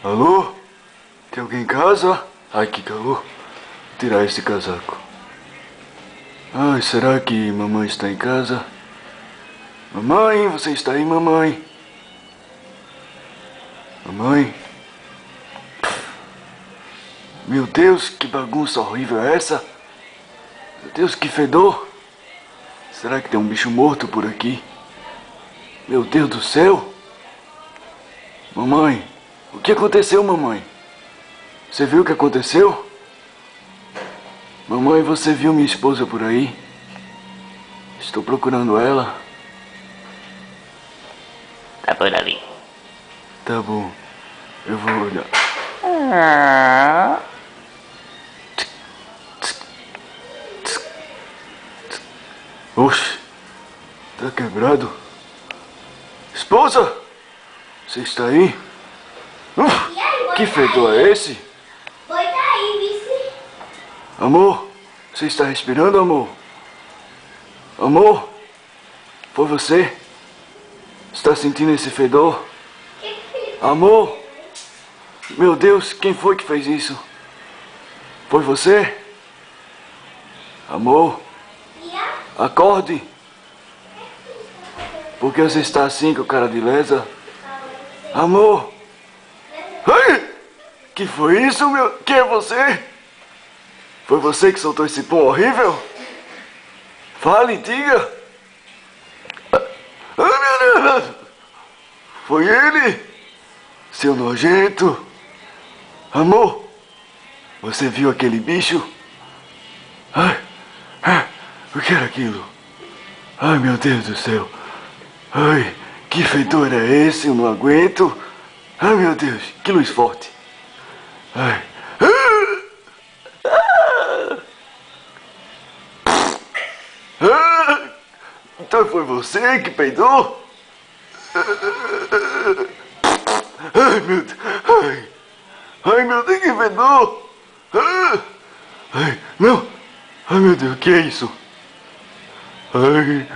Alô? Tem alguém em casa? Ai, que calor. Vou tirar esse casaco. Ai, será que mamãe está em casa? Mamãe, você está aí, mamãe? Mamãe? Meu Deus, que bagunça horrível é essa? Meu Deus, que fedor! Será que tem um bicho morto por aqui? Meu Deus do céu! Mamãe, o que aconteceu, mamãe? Você viu o que aconteceu? Mamãe, você viu minha esposa por aí? Estou procurando ela. Tá por ali. Tá bom, eu vou olhar. Oxe, tá quebrado? Esposa! Você está aí? Que fedor é esse? Boi tá aí, vice. Amor, você está respirando, amor? Amor, foi você? Está sentindo esse fedor? Amor, meu Deus, quem foi que fez isso? Foi você? Amor, acorde. Por que você está assim com cara de lesa? Amor! Ai! Que foi isso, meu? Quem é você? Foi você que soltou esse pum horrível? Fale, diga! Ai, meu Deus! Foi ele? Seu nojento! Amor! Você viu aquele bicho? Ai! O que era aquilo? Ai, meu Deus do céu! Ai, que fedor é esse? Eu não aguento! Ai, meu Deus, que luz forte! Ai! Então foi você que peidou? Ai, meu Deus! Ai, meu Deus, que fedor! Ai, não! Ai, meu Deus, o que é isso? Ai!